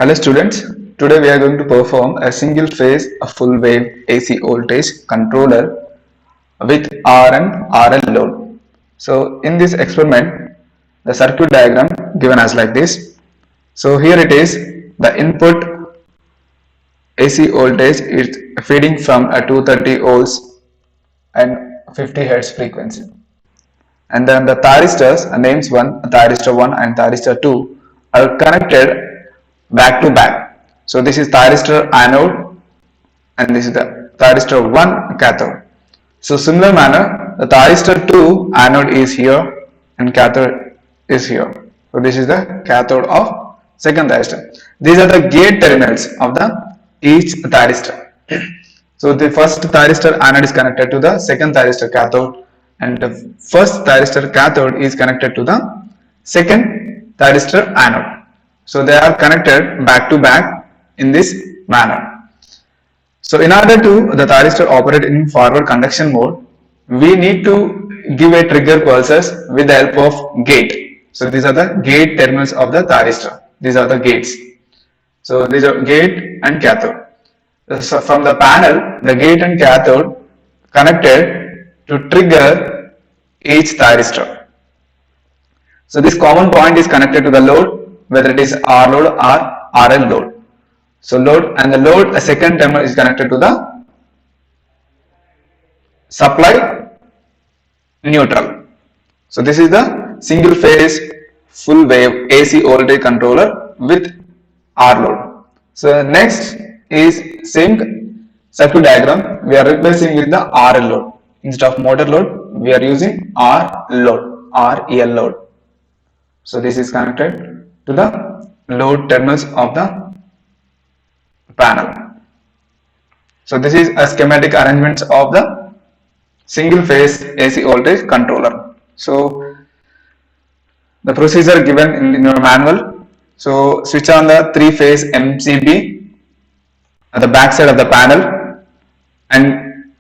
Hello students, today we are going to perform a single phase full wave AC voltage controller with R and RL load. So in this experiment, the circuit diagram given as like this. So here it is, the input AC voltage is feeding from a 230 volts and 50 Hz frequency. And then the thyristors, names 1, thyristor 1 and thyristor 2 are connected back to back. So this is thyristor anode and this is the thyristor 1 cathode. So similar manner, the thyristor 2 anode is here and cathode is here. So this is the cathode of second thyristor. These are the gate terminals of the each thyristor. So the first thyristor anode is connected to the second thyristor cathode and the first thyristor cathode is connected to the second thyristor anode. So they are connected back to back in this manner. So in order to the thyristor operate in forward conduction mode, we need to give a trigger pulses with the help of gate. So these are the gate terminals of the thyristor. These are the gates. So these are gate and cathode. So from the panel, the gate and cathode connected to trigger each thyristor. So this common point is connected to the load, whether it is R load or RL load. So load and the load, a second terminal is connected to the supply neutral. So this is the single phase full wave AC voltage controller with R load. So next is same circuit diagram, we are replacing with the RL load. Instead of motor load, we are using R load, RL load. So this is connected to the load terminals of the panel. So this is a schematic arrangement of the single phase AC voltage controller. So the procedure given in your manual. So switch on the 3-phase MCB at the back side of the panel and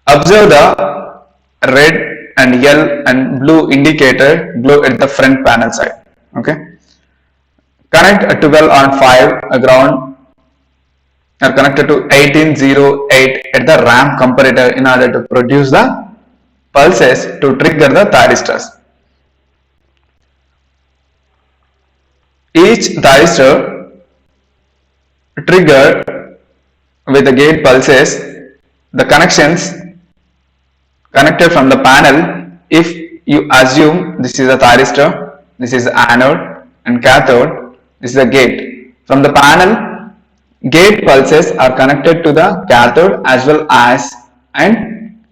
observe the red and yellow and blue indicator glow at the front panel side. Okay. Connect a 12 on 5 ground are connected to 1808 at the ramp comparator in order to produce the pulses to trigger the thyristors. Each thyristor triggered with the gate pulses, the connections connected from the panel. If you assume this is a thyristor, this is the anode and cathode, this is the gate. From the panel, gate pulses are connected to the cathode as well as and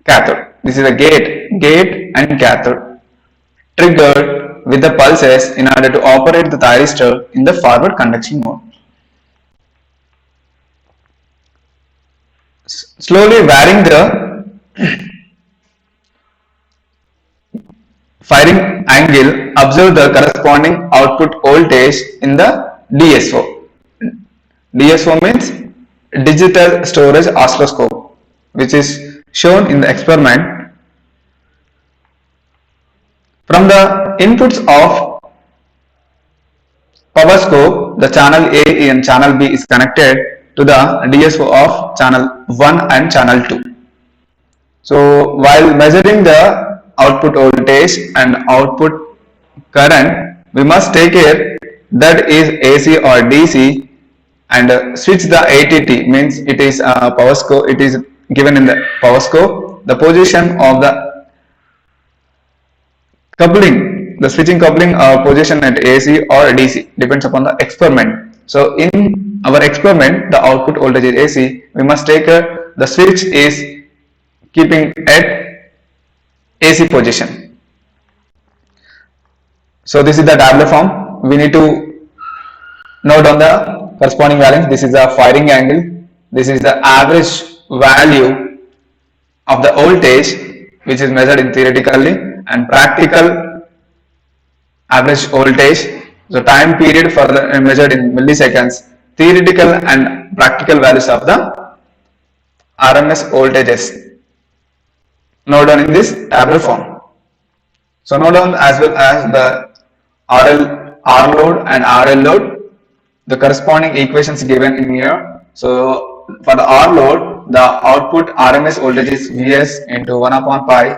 cathode. This is a gate and cathode triggered with the pulses in order to operate the thyristor in the forward conduction mode. Slowly varying the firing angle, observe the corresponding output voltage in the DSO. DSO means digital storage oscilloscope, which is shown in the experiment. From the inputs of power scope, the channel A and channel B is connected to the DSO of channel 1 and channel 2. So while measuring the output voltage and output current, we must take care that is AC or DC and switch the ATT, means it is power scope, it is given in the power scope, the position of the coupling, the switching coupling position at AC or DC depends upon the experiment. So in our experiment, the output voltage is AC, we must take the switch is keeping at AC position. So this is the tabular form. We need to note down the corresponding values. This is the firing angle. This is the average value of the voltage which is measured in theoretically and practical average voltage. So time period for the measured in milliseconds. Theoretical and practical values of the RMS voltages. Note down in this tabular form. So note down as well as the R load and RL load the corresponding equations given in here. So for the R load, the output RMS voltage is Vs into 1 upon pi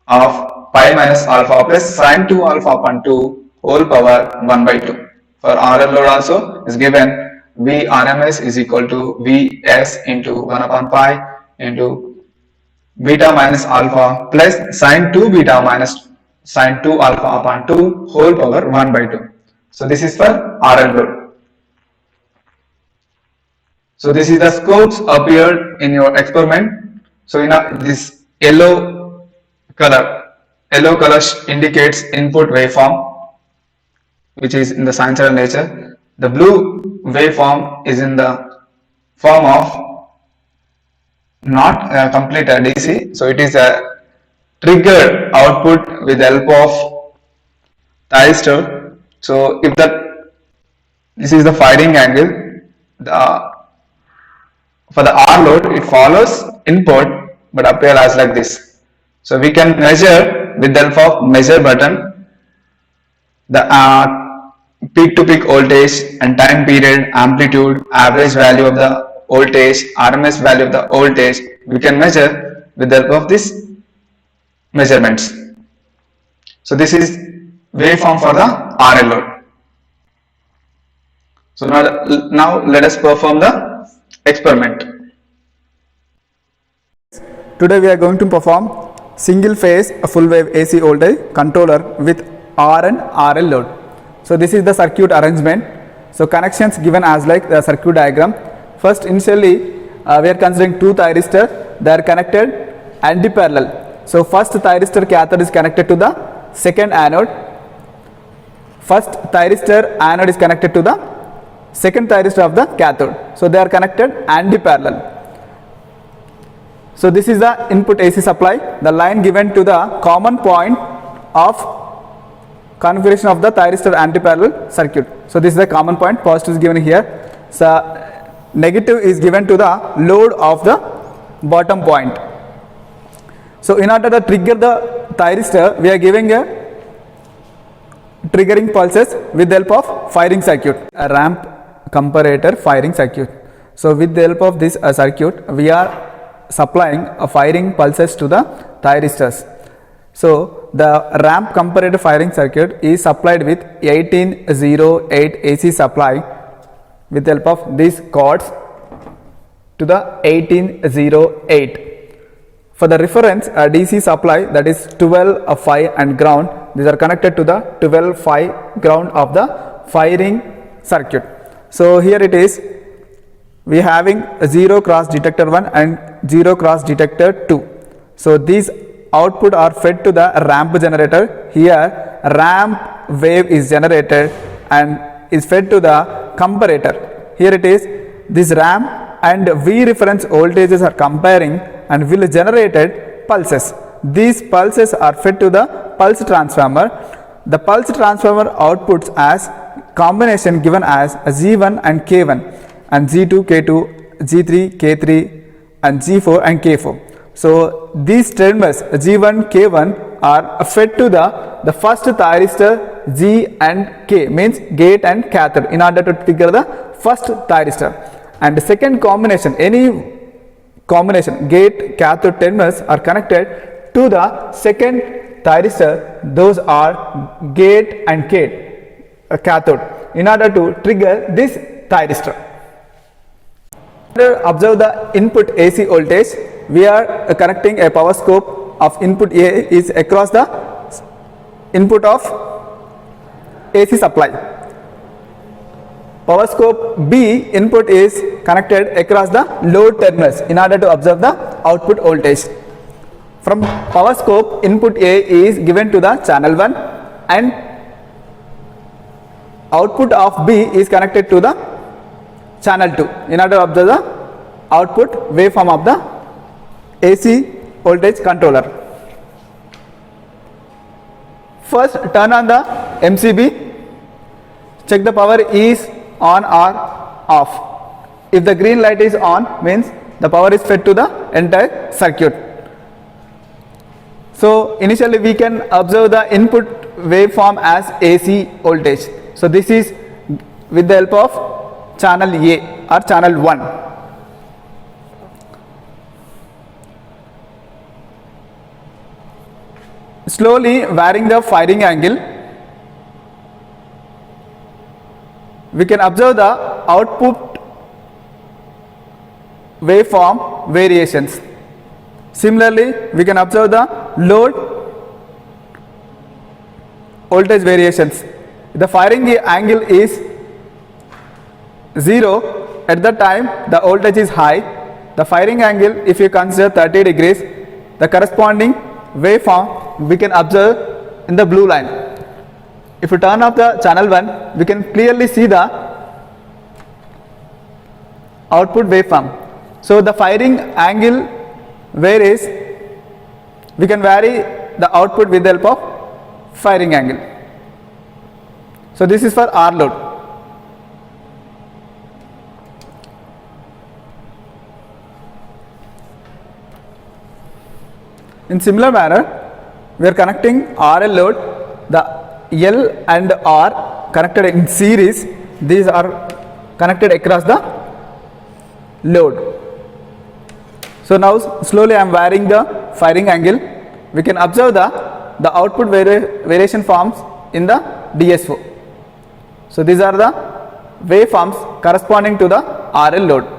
of pi minus alpha plus sine 2 alpha upon 2 whole power 1 by 2. For RL load also is given V RMS is equal to Vs into 1 upon pi into beta minus alpha plus sine 2 beta minus sine 2 alpha upon 2 whole power 1 by 2. So this is for RL load. So this is the scopes appeared in your experiment. So in this yellow color indicates input waveform, which is in the sinusoidal nature. The blue waveform is in the form of not a complete DC, so it is a triggered output with the help of thyristor. So if this is the firing angle, for the R load it follows input but appear as like this. So we can measure with the help of measure button the peak to peak voltage and time period, amplitude, average value of the voltage, RMS value of the voltage. We can measure with the help of these measurements. So this is waveform for the RL load. So now let us perform the experiment. Today we are going to perform single phase full wave AC voltage controller with R and RL load. So this is the circuit arrangement. So connections given as like the circuit diagram. First initially we are considering two thyristors. They are connected anti-parallel. So first thyristor cathode is connected to the second anode. First thyristor anode is connected to the second thyristor of the cathode. So they are connected anti-parallel. So this is the input AC supply, the line given to the common point of configuration of the thyristor anti-parallel circuit. So this is the common point, positive is given here. So negative is given to the load of the bottom point. So in order to trigger the thyristor, we are giving a triggering pulses with the help of firing circuit, a ramp comparator firing circuit. So with the help of this circuit, we are supplying firing pulses to the thyristors. So the ramp comparator firing circuit is supplied with 1808 AC supply with the help of these cords to the 1808. For the reference DC supply, that is 12-5 and ground, these are connected to the 12-5 ground of the firing circuit. So here it is, we are having a 0 cross detector 1 and 0 cross detector 2. So these output are fed to the ramp generator. Here ramp wave is generated and is fed to the comparator. Here it is, this ramp and V reference voltages are comparing and will generated pulses. These pulses are fed to the pulse transformer. The pulse transformer outputs as combination given as G1 and K1 and G2, K2, G3, K3 and G4 and K4. So these terminals G1, K1 are fed to the first thyristor G and K, means gate and cathode, in order to trigger the first thyristor. And the second combination, any combination gate cathode terminals are connected to the second thyristor, those are gate and cathode, in order to trigger this thyristor. Observe the input AC voltage. We are connecting a power scope of input A is across the input of AC supply. Power scope B input is connected across the load terminals in order to observe the output voltage. From power scope, input A is given to the channel 1 and output of B is connected to the channel 2 in order to observe the output waveform of the AC voltage controller. First turn on the MCB, check the power is on or off. If the green light is on, means the power is fed to the entire circuit. So initially we can observe the input waveform as AC voltage. So this is with the help of channel A or channel 1. Slowly varying the firing angle, we can observe the output waveform variations. Similarly, we can observe the load voltage variations. The firing angle is 0 at the time the voltage is high. The firing angle, if you consider 30 degrees, the corresponding waveform we can observe in the blue line. If you turn off the channel 1, we can clearly see the output waveform. So the firing angle varies, we can vary the output with the help of firing angle. So this is for R load. In similar manner, we are connecting RL load, the L and R connected in series, these are connected across the load. So now slowly I am varying the firing angle. We can observe the output variation forms in the DSO. So these are the waveforms corresponding to the RL load.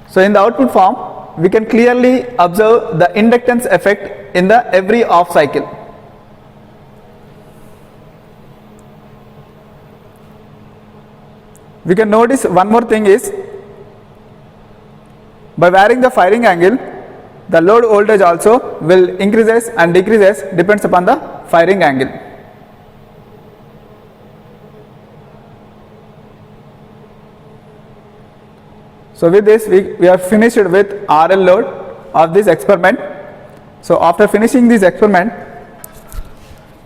So in the output form, we can clearly observe the inductance effect in the every off cycle. We can notice one more thing is, by varying the firing angle, the load voltage also will increases and decreases depends upon the firing angle. So with this we are finished with RL load of this experiment. So after finishing this experiment,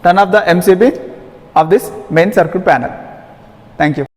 turn off the MCB of this main circuit panel. Thank you.